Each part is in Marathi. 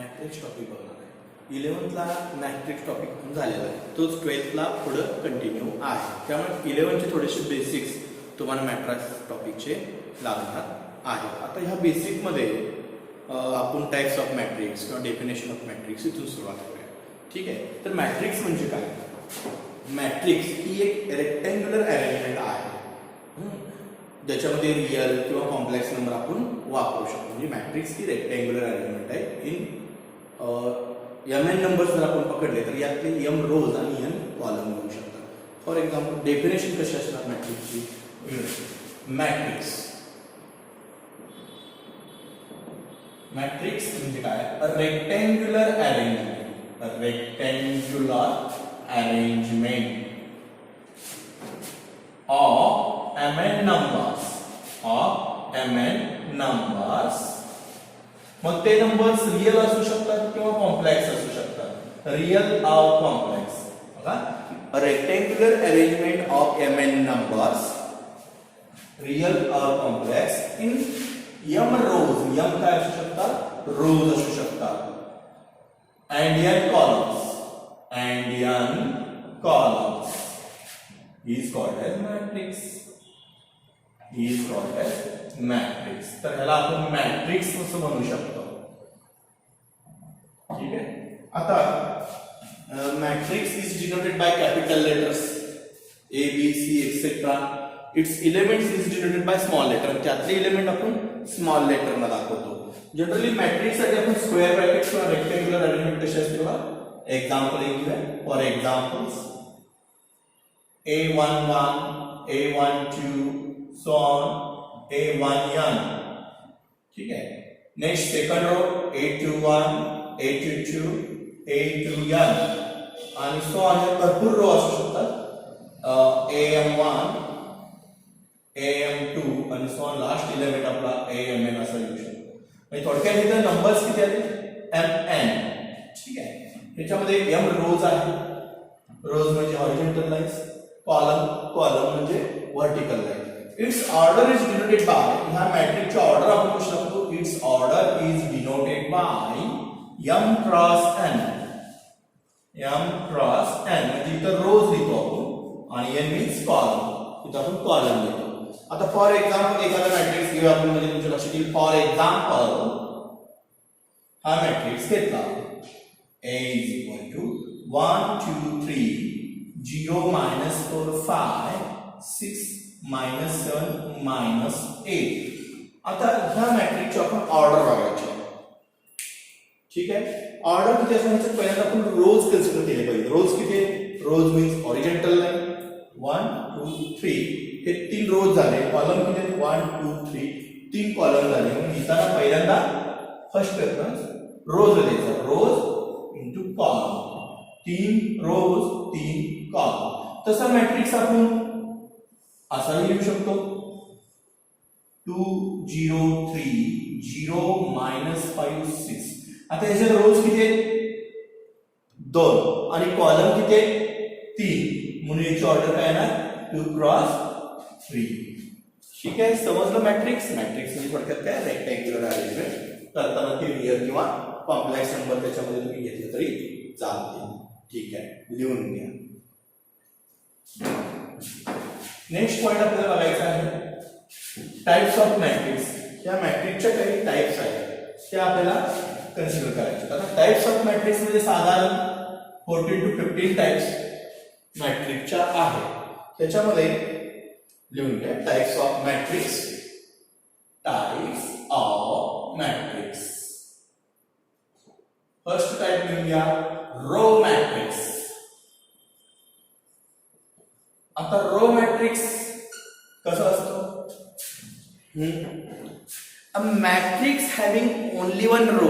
मॅट्रिक्स टॉपिक बघणार आहे. 11thला मॅट्रिक्स टॉपिक झालेला आहे, तोच 12thला पुढं कंटिन्यू आहे. त्यामुळे 11चे थोडेसे बेसिक्स तुम्हाला मॅट्रिक्स टॉपिकचे लागणार आहे. आता ह्या बेसिकमध्ये आपण टाइप्स ऑफ मॅट्रिक्स किंवा डेफिनेशन ऑफ मॅट्रिक्स इथून सुरुवात करूया. ठीक आहे. तर मॅट्रिक्स म्हणजे काय? मॅट्रिक्स ही एक रेक्टँग्युलर अरेंजमेंट आहे ज्याच्यामध्ये रियल किंवा कॉम्प्लेक्स नंबर आपण वापरू शकतो. म्हणजे मॅट्रिक्स ही रेक्टँग्युलर अरेंजमेंट आहे. इन एम एन नंबर जर आपण पकडले तर यातले एम रोज आणि एन कॉलम होऊ शकतात. फॉर एक्झाम्पल डेफिनेशन कशी असणार मॅट्रिक्सची? मॅट्रिक्स म्हणजे काय? A rectangular arrangement, a rectangular arrangement of mn numbers, of mn numbers. मग ते नंबर्स रियल असू शकतात किंवा कॉम्प्लेक्स असू शकतात. रियल और कॉम्प्लेक्स. बघा, a rectangular arrangement of mn numbers, real और complex in m rows. m काय असू शकतात? रोज असू शकतात. and n columns, and n columns is called as matrix. is called as matrix. तर ह्याला आपण मॅट्रिक्स असं म्हणू शकतो. ठीक आहे. आता matrix is denoted by capital letters A B C etc. It's elements is denoted by small letter. त्यातले एलिमेंट आपण स्मॉल लेटर ने दाखवतो. जनरली मॅट्रिक्स साठी आपण स्क्वेअर ब्रॅकेट किंवा रेक्टँग्युलर अरेंजमेंट कशी असते बघा. एक्झाम्पल एक घेऊया. For examples A11, A12, so on, A1n. ठीक है. Next second row A21, A22, A2n आणि सो ऑन. भरपूर रो असू शकतात. AM1, AM2 आणि सो ऑन. लास्ट एलिमेंट आपला AMN असा येऊ शकतो. म्हणजे थोडक्यात इथे नंबर्स किती आले? MN. ठीक आहे. याच्यामध्ये M रोज आहे. रोज म्हणजे हॉरिझॉन्टल लाईन्स. कॉलम म्हणजे vertical line. It's order is denoted bye. ह्या मॅट्रिक्सची ऑर्डर आपण कशी शकतो? It's order is denoted bye m cross n. m cross n म्हणजे इथं रोज लिहितो आपण आणि n मीन्स कॉलम. इथं आपण कॉलम लिहितो. आता फॉर एक्झाम्पल एखादा मॅट्रिक्स घेऊया आपण. म्हणजे तुमच्या लक्षात येईल. फॉर एक्झाम्पल हा मॅट्रिक्स घेतला. A is equal to 1 2 3 0 minus 4 5 6 minus 7 minus 8. आता ह्या मॅट्रिक्सची आपण ऑर्डर बघायची. ठीक आहे. ऑर्डर किती असण्याचं पहिल्यांदा आपण रोज कन्सिडर केले पाहिजे. रोज किती आहे? रोज मीन्स हॉरिझॉन्टल लाईन 1 2 3. हे 3 रोज झाले. कॉलम किती आहेत? 1 2 3. 3 कॉलम झाले. म्हणून लिहिताना पहिल्यांदा फर्स्ट प्रेफरन्स रोज द्यायचा. रोज इनटू कॉलम. 3 रोज 3 कॉलम. तसा मॅट्रिक्स आपण असा लिहू शकतो. 2 0 3 0 minus 5 6. आता याचे रोज किती आहेत? 2 आणि कॉलम किती आहेत? 3. म्हणून याची ऑर्डर काय येणार? 2 क्रॉस 3. ठीक आहे. समजलं मॅट्रिक्स? मॅट्रिक्स म्हणजे थोडक्यात काय? Rectangular arrangement. करताना ते रियल किंवा कॉम्प्लेक्स नंबर त्याच्यामध्ये तुम्ही घेतले तरी चालते. ठीक आहे. लिहून घ्या. नेक्स्ट पॉइंट आपल्याला बघायचा आहे टाइप्स ऑफ मॅट्रिक्स. या मॅट्रिक्सच्या काही टाइप्स आहेत त्या आपल्याला कन्सिडर करायचे. आता टाइप्स ऑफ मॅट्रिक्स मध्ये साधारण 14 to 15 टाइप्स मॅट्रिक्सच्या आहेत. त्याच्यामध्ये लिहून घ्या. Types of matrix. Types of matrix. First type लिहून घ्या. Row matrix. आता रो मॅट्रिक्स कसं असतो? A matrix having only one row.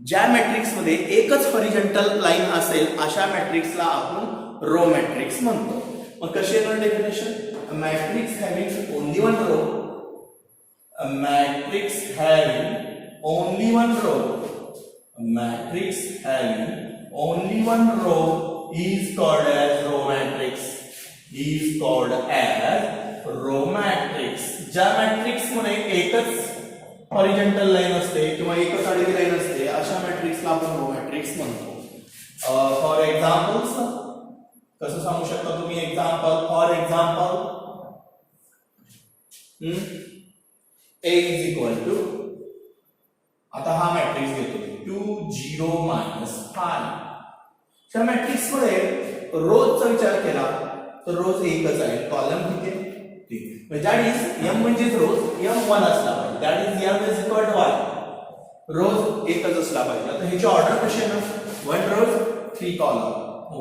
ज्या मॅट्रिक्स मध्ये एकच हॉरिझॉन्टल लाईन असेल अशा मॅट्रिक्सला आपण रो मॅट्रिक्स म्हणतो. मग कशी येणार definition? A matrix having only one row. A matrix having only one row. Matrix having only one row is called as row matrix. Is called as row matrix. ज्या मॅट्रिक्स मध्ये एकच हॉरिझॉन्टल लाईन असते किंवा एकच आडवी लाईन असते अशा matrix A is equal to, आता हा मॅट्रिक्स घेतो 2 0 5. त्या मॅट्रिक्स मध्ये रोजचा विचार केला तर रोज एकच आहे, कॉलम किती आहे 3. दॅट इज m म्हणजे रोज m1 असला पाहिजे, that is m is equal to y, rows एकच असला पाहिजे. आता ह्याची ऑर्डर कशी आहे ना, 1 रोज 3 कॉलम,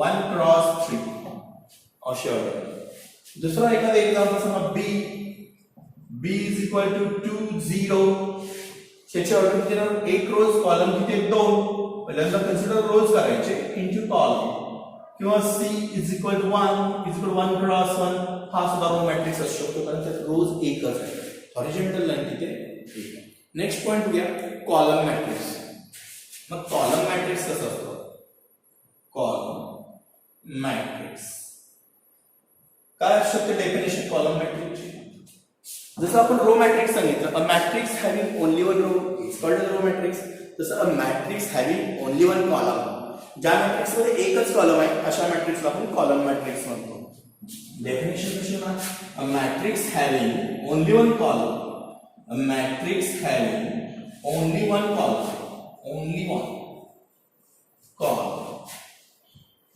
1 क्रॉस 3 अशी ऑर्डर. दुसरा एखादा एक्झाम्पल सांगा, b इज इक्वल टू 2 0. त्याची ऑर्डर किती ना, एक रोज कॉलम किती 2, पहिल्यांदा कन्सिडर रोज करायचे इनटू कॉलम. किंवा c is equal to 1 cross 1, हा सुद्धा रो मॅट्रिक्स असू शकतो कारण त्यात रोज एकच आहे. हॉरिझॉन्टल लाईन किती आहे. नेक्स्ट पॉइंट बघूया, कॉलम मॅट्रिक्स. मग कॉलम मॅट्रिक्स कसं असतं, कॉलम मॅट्रिक्स काय असतं डेफिनेशन कॉलम मॅट्रिक्सची. जसं आपण रो मॅट्रिक्स सांगितलं, a matrix having only one row is called row matrix. तसं a matrix having only one column, ज्या मॅट्रिक्स मध्ये एकच कॉलम आहे अशा मॅट्रिक्सला आपण कॉलम मॅट्रिक्स म्हणतो. डेफिनेशन कशी आहे, a matrix having only one column, a matrix having only one column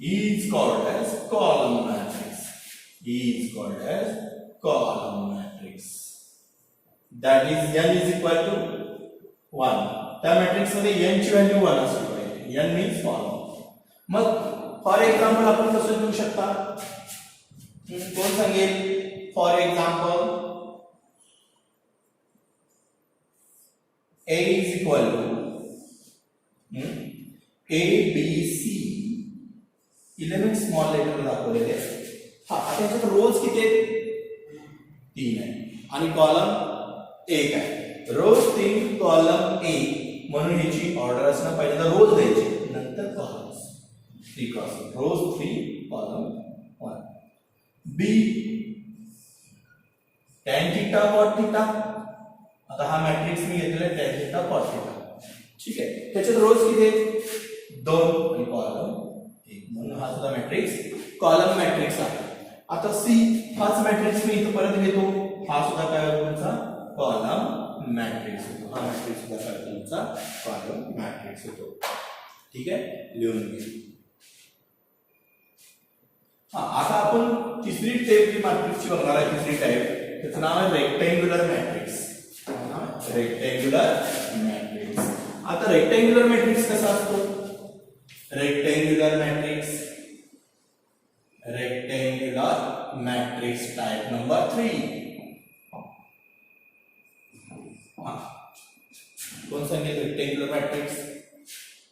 is called as column matrix, that is n is equal to 1. त्या मॅट्रिक्स मध्ये n ची व्हॅल्यू 1 असली पाहिजे, n मीन्स कॉलम. मग फॉर एक्झाम्पल आपण कसं लिहू शकता, कोण सांगेल. For example a is equal to a b c, element small letter दाखवलेले. हा, आता याच्यात रोज किती आहेत 3 आहे आणि कॉलम 1 आहे. रोज 3 कॉलम 1 म्हणून ह्याची ऑर्डर असणं पाहिजे, तर रोज द्यायची नंतर कॉलम्स 3 क्रॉस रोज 3 कॉलम 1. बी tan थीटा cot थीटा, आता हा मॅट्रिक्स मी घेतलेला आहे tan थीटा cot थीटा, ठीक आहे. त्याच्यात रोज किती आहेत 2 आणि कॉलम 1 म्हणून हा सुद्धा मॅट्रिक्स कॉलम मॅट्रिक्स आहे. आता सी हाच मॅट्रिक्स मी इथं परत घेतो, हा सुद्धा काय होतो तुमचा कॉलम मॅट्रिक्स होतो. हा मॅट्रिक्स सुद्धा काय होतो तुमचा कॉलम मॅट्रिक्स होतो. ठीक आहे, लिहून घे. हा, आता आपण तिसरी टाइप जी मॅट्रिक्सची बघणार आहे, तिसरी टाइप, त्याचं नाव आहे रेक्टँग्युलर मॅट्रिक्स. Rectangular matrix. आता रेक्टँग्युलर मॅट्रिक्स कसा असतो, रेक्टँग्युलर मॅट्रिक्स टाइप नंबर 3. कोण सांगेल रेक्टँग्युलर मॅट्रिक्स,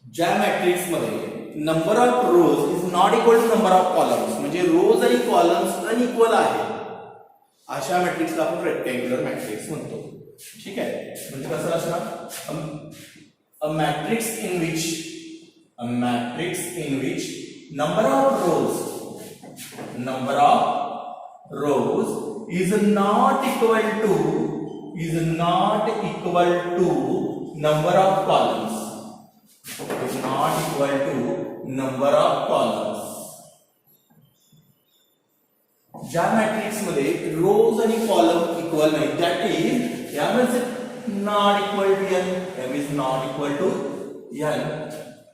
ज्या मॅट्रिक्स मध्ये number of rows is not equal to number of columns, म्हणजे रोज आणि कॉलम्स अनइक्वल आहे, अशा मॅट्रिक्सला आपण रेक्टँग्युलर मॅट्रिक्स म्हणतो. ठीक आहे, म्हणजे कसं असणार, a matrix in which number of rows is not equal to number of columns, ज्या मॅट्रिक्स मध्ये रोज आणि कॉलम इक्वल नाही, that is m is not equal to n, m is not equal to n,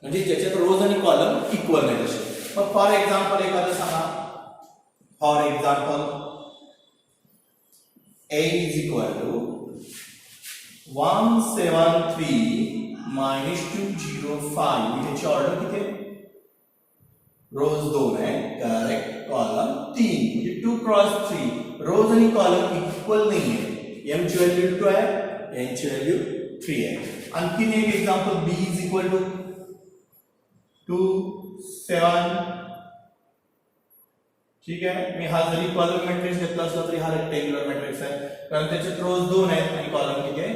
म्हणजे ज्याच्यात रोज आणि कॉलम इक्वल नाही तसे. मग फॉर एक्झाम्पल एखादं सांगा, for example a is equal to 173 minus 205, ह्याची ऑर्डर किती आहे, रोज 2 आहे, करेक्ट, कॉलम 3, म्हणजे 2 क्रॉस 3, रोज आणि कॉलम इक्वल नाही आहे, m ची व्हॅल्यू 2 आहे, n ची व्हॅल्यू 3 आहे. आणखीन एक example, b is equal to 2 7, ठीक आहे. मी हा जरी कॉलम मॅट्रिक्स घेतला असला तरी हा रेक्टँग्युलर मॅट्रिक्स आहे, कारण त्याच्यात रोज 2 आहेत आणि कॉलम किती आहे,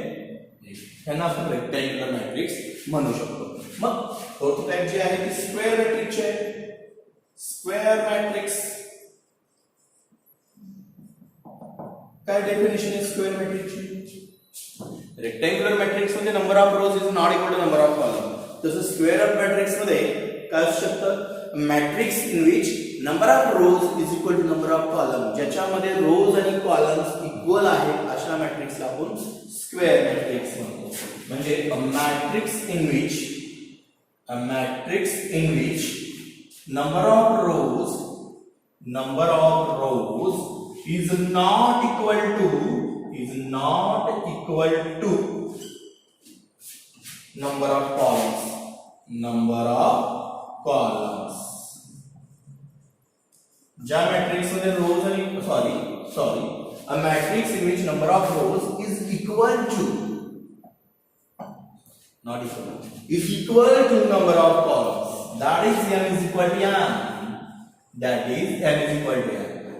ह्यांना आपण रेक्टँग्युलर मॅट्रिक्स म्हणू शकतो. मग फोर्थ टाइप जी आहे ती स्क्वेअर मॅट्रिक्सची आहे. स्क्वेअर मॅट्रिक्स काय डेफिनेशन आहे स्क्वेअर मॅट्रिक्सची, रेक्टँग्युलर मॅट्रिक्स मध्ये number of rows is not equal to number of column. तसं स्क्वेअर ऑफ मॅट्रिक्स मध्ये काय असू शकतं, matrix in which number of rows is equal to number of column, ज्याच्यामध्ये रोज आणि कॉलम्स इक्वल आहेत अशा मॅट्रिक्सला आपण स्क्वेअर मॅट्रिक्स म्हणतो. म्हणजे a matrix in which number of rows is not equal to number of columns. ज्या मॅट्रिक्स मध्ये रोज आणि sorry a matrix in which number of rows is equal to is equal to number of columns, that is m is equal to n.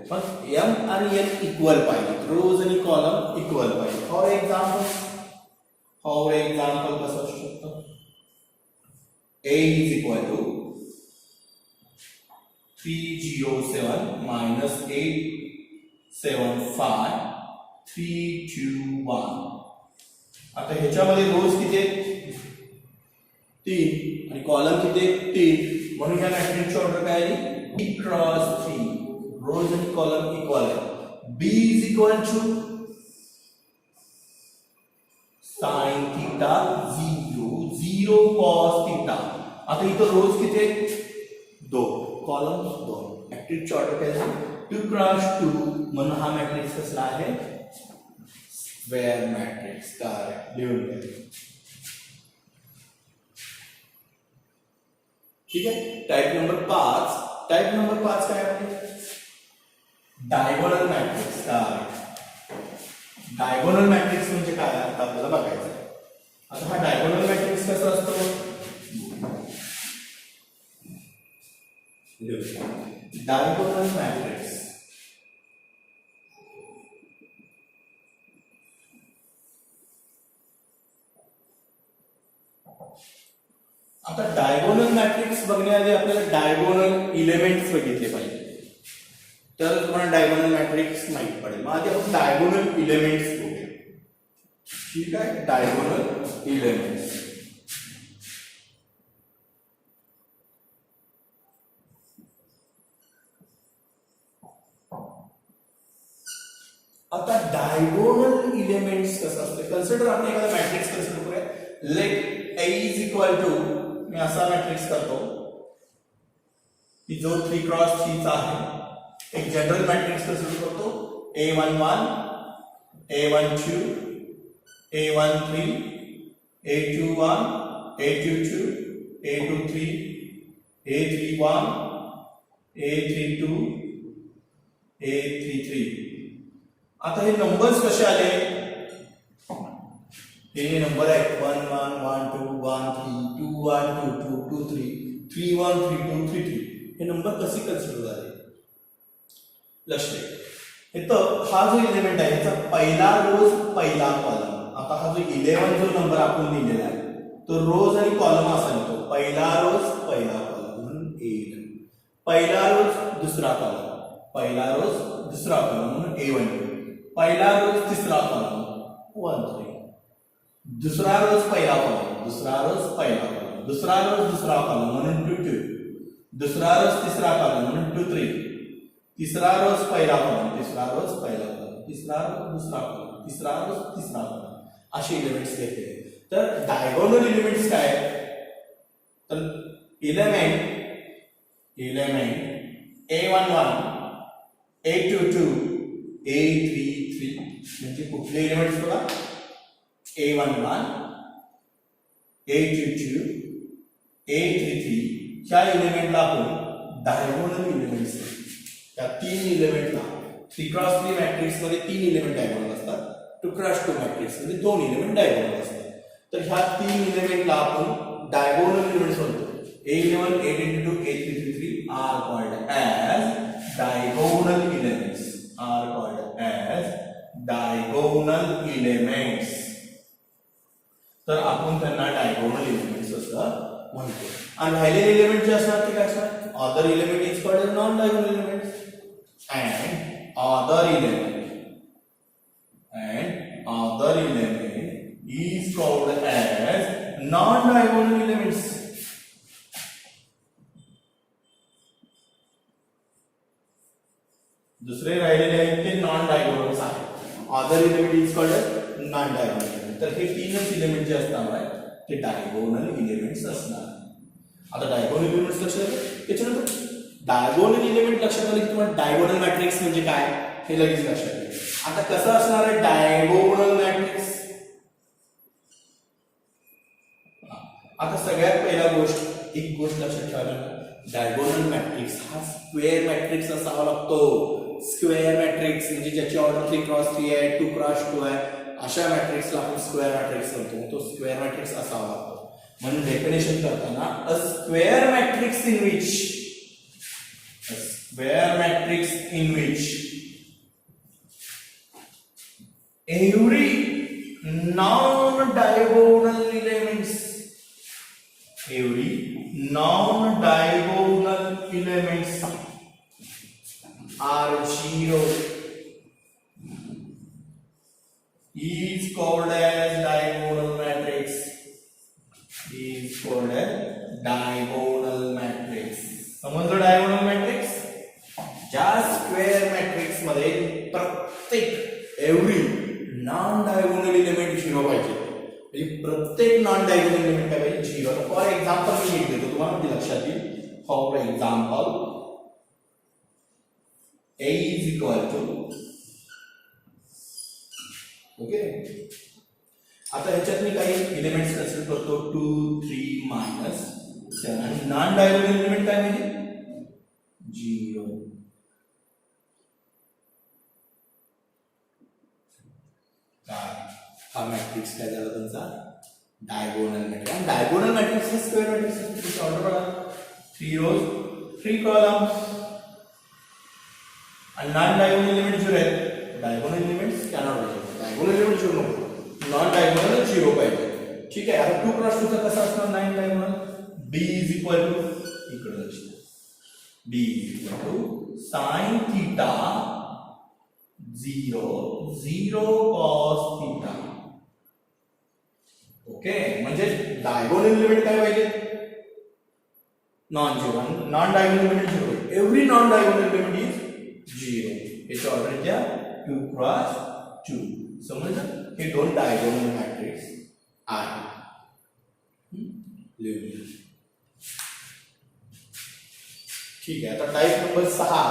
पण m आणि n इक्वल पाहिजे, रोज आणि कॉलम इक्वल पाहिजे. फॉर एक्झाम्पल कसं असू शकतं? a is equal to 307 minus 875 321. आता ह्याच्यामध्ये रोज किती आहेत? 3 आणि कॉलम किती आहेत? 3. म्हणून या मॅट्रिक्सची ऑर्डर काय आली? b cross 3. रोज आणि कॉलम इक्वल आहे. b is equal to sin theta 0 cos theta. आता इथं रोज किती आहेत? 2, कॉलम 2. मॅट्रिक्सची ऑर्डर काय झाली? 2 क्रॉस 2. म्हणून हा मॅट्रिक्स कसला आहे? Square matrix. काय लिहून घ्या. ठीक आहे. टाइप नंबर 5 काय आहे? Diagonal matrix. काय डायगोनल मॅट्रिक्स म्हणजे काय आता आपल्याला बघायचं आहे. आता हा डायगोनल मॅट्रिक्स कसा असतो? डायगोनल मॅट्रिक्स आता डायगोनल मॅट्रिक्स बघण्याआधी आपल्याला डायगोनल इलेमेंट्स बघितले पाहिजे, तर तुम्हाला डायगोनल मॅट्रिक्स माहित पडेल. मग आधी आपण डायगोनल इलेमेंट्स बघूया. ठीक आहे. डायगोनल इलेमेंट्स आता डायगोनल इलेमेंट्स कसं असते? कन्सिडर आपण एखादा मॅट्रिक्स कन्सिडर करूया. Let A is equal to, मी असा मॅट्रिक्स करतो की जो 3 क्रॉस 3 चा आहे. एक जनरल मॅट्रिक्स कन्सिडर करतो. A11 A12 A13 A21 A22 A23 A31 A32 A33. आता हे नंबर्स कसे आले? हे नंबर आहे 1 1 1 2 1 3 2 1 2 2 2 3 3 1 3 2 3 3. हे नंबर कसे कन्सिडर झाले? लक्ष द्या. इथं हा जो एलिमेंट आहे याचा पहिला रोज पहिला कॉलम. आता हा जो 11 जो नंबर आपण लिहिलेला आहे तो रोज आणि कॉलम असा लिहितो. पहिला रोज पहिला कॉलम म्हणून 11. पहिला रोज दुसरा कॉलम, पहिला रोज दुसरा कॉलम म्हणून A12. पहिला रोज तिसरा कॉलम 1 3. दुसरा रोज पहिला कॉलम, दुसरा रोज पहिला कॉलम, दुसरा रोज दुसरा कॉलम म्हणून 2 2. दुसरा रोज तिसरा कॉलम म्हणून 2 3. तिसरा रोज पहिला कॉलम, तिसरा रोज पहिला कॉलम, तिसरा रोज दुसरा कॉलम, तिसरा रोज तिसरा कॉलम, असे एलिमेंट्स घेतले. तर डायगोनल एलिमेंट्स काय? तर एलिमेंट A11 A22 A33 म्हणजे कुठले एलिमेंट्स बघा? A11 A22 A33 ह्या एलिमेंटला आपण डायगोनल एलिमेंट्स. त्या 3 एलिमेंटला 3 क्रॉस 3 मॅट्रिक्स मध्ये 3 एलिमेंट डायगोनल असतात. 2 क्रॉस 2 मॅट्रिक्स मध्ये 2 एलिमेंट डायगोनल असतात. तर ह्या 3 एलिमेंटला आपण डायगोनल एलिमेंट्स म्हणतो. A11 A22 A33 are called as diagonal elements. तर आपण त्यांना डायगोनल एलिमेंट्स असं म्हणतो. आणि राहिलेले एलिमेंट जे असतात ते काय असतात? Other element is called as non diagonal elements and other element is called as non diagonal elements. दुसरे राहिलेले आहेत ते नॉन डायगोनल्स आहेत. Other element is called non diagonal element. तर हे तीनच एलिमेंट जे असणार आहे ते डायगोनल एलिमेंट्स असणार. आता डायगोनल एलिमेंट्स लक्षात आलं. त्याच्यानंतर डायगोनल एलिमेंट लक्षात आलं की तुम्हाला डायगोनल मॅट्रिक्स म्हणजे काय हे लगेच लक्षात येईल. आता कसं असणार आहे डायगोनल मॅट्रिक्स. आता सगळ्यात पहिला एक गोष्ट लक्षात ठेवायला, डायगोनल मॅट्रिक्स हा स्क्वेअर मॅट्रिक्स असावा लागतो. स्क्वेअर मॅट्रिक्स म्हणजे ज्याची ऑर्डर 3x3 आहे, 2x2 आहे, अशा मॅट्रिक्सला आपण स्क्वेअर मॅट्रिक्स म्हणतो. तो स्क्वेअर मॅट्रिक्स असावा लागतो. म्हणून डेफिनेशन करताना a square matrix in which every non-diagonal elements are zero is called as diagonal matrix. समजलं डायगोनल मॅट्रिक्स. ज्या स्क्वेअर मॅट्रिक्स मध्ये प्रत्येक एव्हरी नॉन डायगोनल एलिमेंट 0 पाहिजे. म्हणजे प्रत्येक नॉन डायगोनल एलिमेंट काय पाहिजे 0. फॉर एक्झाम्पल मी एक देतो तुम्हाला म्हणजे लक्षात येईल. For example a is equal to okay. आता ह्याच्यात मी काही एलिमेंट्स कन्सिडर करतो 2 3 -7. नॉन डायगोनल एलिमेंट काय म्हणजे 0. हा मॅट्रिक्स काय झाला तुमचा डायगोनल मॅट्रिक्स. आणि डायगोनल मॅट्रिक्स हे स्क्वेअर मॅट्रिक्स ऑर्डर बघा 3 rows 3 columns. आणि नॉन डायगोनल एलिमेंट 0 आहेत. डायगोनल एलिमेंट्स कॅनॉट पाहिजे. डायगोनल एलिमेंट 0 नको, नॉन डायगोनल 0 पाहिजे. ठीक आहे. आता 2x2 चा कसा असणार 9 diagonal. b is equal to इकडे लक्ष b is equal to sin theta 0 cos theta. Okay. म्हणजे डायगोनल एलिमेंट काय पाहिजे non zero. Non diagonal element 0. Every non diagonal element is 0. याची ऑर्डर द्या 2x2. समजलं. हे दोन डायगोनल मॅट्रिक्स आहेत. ठीक आहे. आता टाइप नंबर 6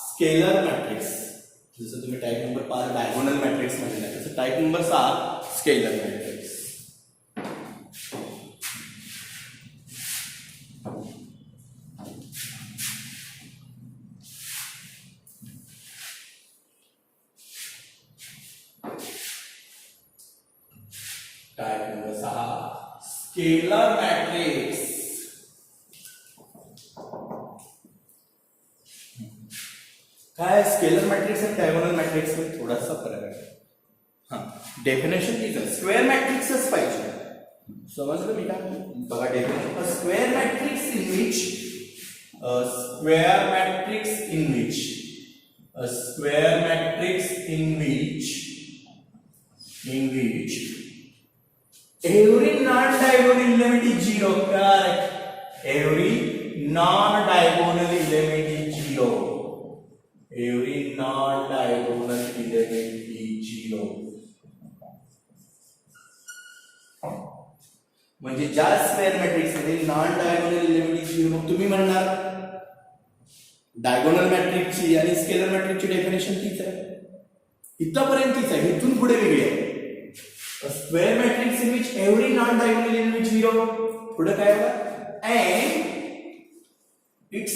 स्केलर मॅट्रिक्स. जसं तुम्ही टाइप नंबर 5 डायगोनल मॅट्रिक्स मध्ये आहे तसं type number 6 scalar matrix. Type number 6 scalar matrix. काय स्केलर मॅट्रिक्स आणि डायगोनल मॅट्रिक्स मध्ये थोडासा फरक आहे. डेफिनेशन तीच आहे. स्क्वेअर मॅट्रिक्सच पाहिजे. समजलं मी काय बघा definition. Square matrix in which every non-diagonal element is 0. Correct. Every non-diagonal element is 0. म्हणजे ज्या स्क्वेअर मॅट्रिक्स मध्ये नॉन डायगोनल एलिमेंट इज 0. मग तुम्ही म्हणणार डायगोनल मॅट्रिक्सची आणि स्केलर मॅट्रिक्सची डेफिनेशन तीच आहे. इथपर्यंत तीच आहे. इथून पुढे वेगळी आहे. Square matrix in which every non diagonal element 0. पुढे काय होतं and its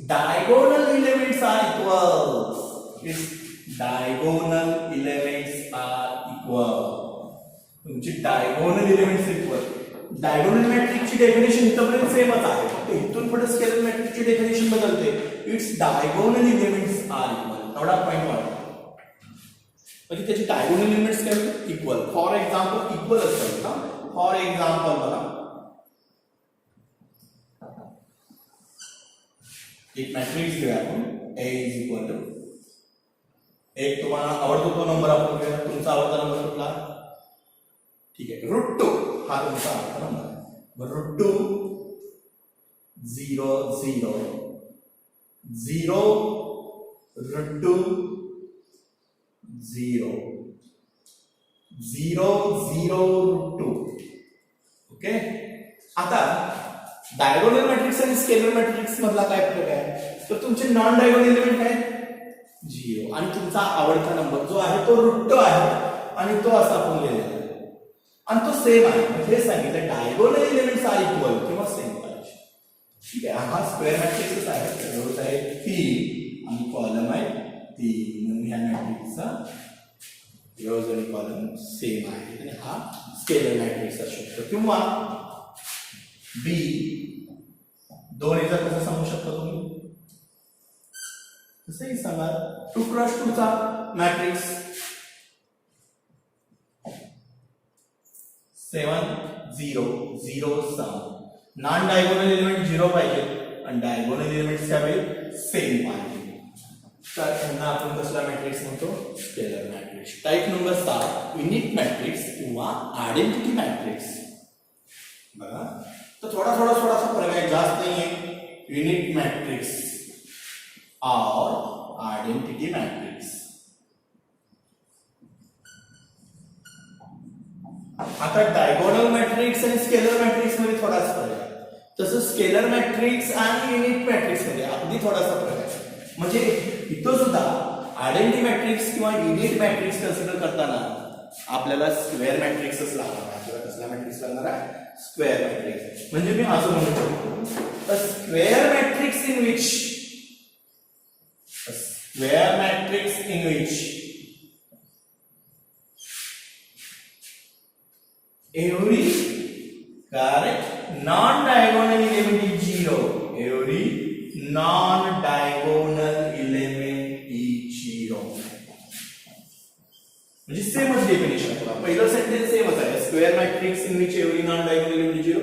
diagonal elements are equal. तुमची डायगोनल एलिमेंट्स इक्वल. डायगोनल मॅट्रिक्सची डेफिनेशन इथपर्यंत सेमच आहे. फक्त इथून पुढे स्केलर मॅट्रिक्सची डेफिनेशन बदलते. Its diagonal elements are equal. एवढा पॉइंट वाढतो. म्हणजे त्याची डायगोनल एलिमेंट्स काय इक्वल. फॉर एक्झाम्पल इक्वल असतात. फॉर एक्झाम्पल बघा एक मॅट्रिक्स घेऊया आपण A इज इक्वल टू एक तुम्हाला आवडतो तो नंबर आपण घेऊया. तुमचा आवडता नंबर कुठला ठीक आहे √2 हा तुमचा आवडता नंबर आहे. √2 0 0 0 √2 0 0 0 2. ओके, आता डायगोनल मॅट्रिक्स आणि स्केलर मॅट्रिक्स मधला काय फरक आहे, तर तुमचे नॉन डायगोनल एलिमेंट काय 0 आणि तुमचा आवडता नंबर जो आहे तो रूट आहे आणि तो असा आपण लिहिलेला आहे आणि तो सेम आहे. म्हणजे हे सांगितलं डायगोनल एलिमेंट्स आर इक्वल किंवा सेम पाहिजे. ठीक आहे, हा स्क्वेअर मॅट्रिक्सच आहे. रोज आहे 3 आणि कॉलम आहे 3 म्हणून ह्या मॅट्रिक्सचा रोज आणि कॉलम सेम आहे आणि हा स्केलर मॅट्रिक्स असू शकतो. किंवा बी दोन्हीचा कसं सांगू शकता तुम्ही, कसंही सांगा 2x2 चा मॅट्रिक्स 7 0 0 7. नॉन डायगोनल एलिमेंट 0 पाहिजे आणि डायगोनल एलिमेंट्स काय पाहिजे सेम पाहिजे. तर त्यांना आपण कसला मॅट्रिक्स म्हणतो, scalar matrix. Type number 7 unit matrix किंवा आयडेंटिटी मॅट्रिक्स. बघा, तर थोडासा फरक आहे, जास्त नाही आहे. युनिट मॅट्रिक्स और आयडेंटिटी मॅट्रिक्स. आता डायगोनल मॅट्रिक्स आणि स्केलर मॅट्रिक्स मध्ये थोडासा फरक आहे. तसं स्केलर मॅट्रिक्स आणि युनिट मॅट्रिक्स मध्ये अगदी थोडासा फरक आहे. म्हणजे इथं सुद्धा आयडेंटिटी मॅट्रिक्स किंवा युनिट मॅट्रिक्स कन्सिडर करताना आपल्याला स्क्वेअर मॅट्रिक्सच लागणार आहे. आपल्याला कसला मॅट्रिक्स लागणार आहे, स्क्वेअर मॅट्रिक्स. म्हणजे मी असं म्हणू शकतो, a square matrix in which every correct non-diagonal element is 0. Every non-diagonal element is 0. म्हणजे सेमच डेफिनेशन आहे. पहिलं सेंटेन्स सेमच आहे. Square matrix in which every non diagonal element is 0.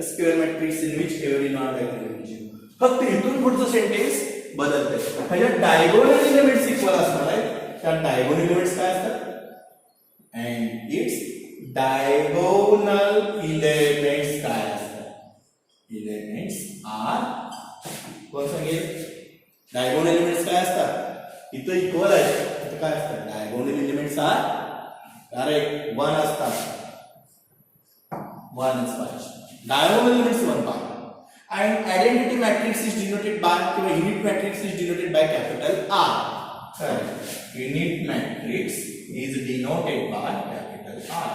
Square matrix in which every non diagonal element is 0. फक्त इथून पुढचं सेंटेन्स बदलतंय. ह्याच्या डायगोनल एलिमेंट्स इक्वल असणार आहे. त्या डायगोनल एलिमेंट्स काय असतात, अँड इट्स डायगोनल एलिमेंट्स काय असतात, एलिमेंट्स आर, कोण सांगेल, डायगोनल एलिमेंट्स काय असतात, इथं इक्वल आहे, इथं काय असतात, डायगोनल एलिमेंट्स आर करेक्ट 1 असतात, 1च पाहिजे. डायगोनल एलिमेंट्स 1 पाहिजे. And identity matrix is denoted by किंवा unit matrix is denoted by capital R. Correct. Unit matrix is denoted by capital R.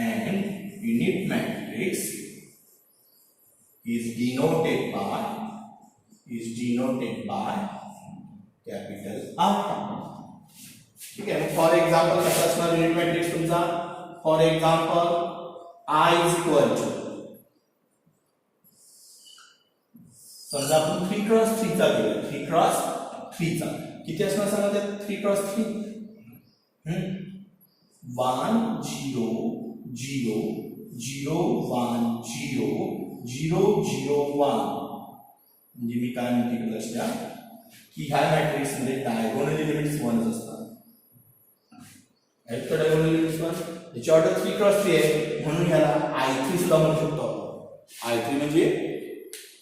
And unit matrix is denoted by capital R. ठीक आहे. फॉर एक्झाम्पल कसं असणार युनिट मॅट्रिक्स तुमचा, for example I is equal to, समजा आपण 3x3 चा घेऊया. 3x3 चा किती असणार सांगा, त्यात 3x3 1 0 0 0 1 0 0 0 1. म्हणजे मी काय म्हणते की लक्षात की ह्या मॅट्रिक्स मध्ये डायगोनल एलिमेंट्स 1 असतात. आहेत का डायगोनल एलिमेंट्स 1? याची ऑर्डर 3x3 आहे म्हणून ह्याला I3 सुद्धा म्हणू शकतो आपण. I3 म्हणजे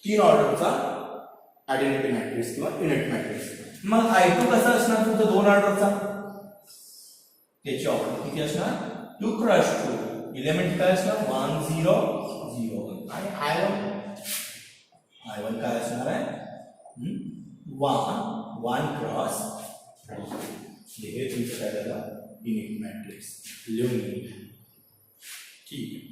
3 ऑर्डरचा आयडेंटिटी मॅट्रिक्स किंवा युनिट मॅट्रिक्स. मग I2 कसा असणार तुमचा 2 ऑर्डरचा, त्याची ऑर्डर किती असणार 2x2. एलिमेंट काय असणार 1 0 0 1. आणि I1 काय असणार आहे 1 क्रॉस. हे तुमचं काय झालं युनिट मॅट्रिक्स लिहून घेऊया. ठीक आहे.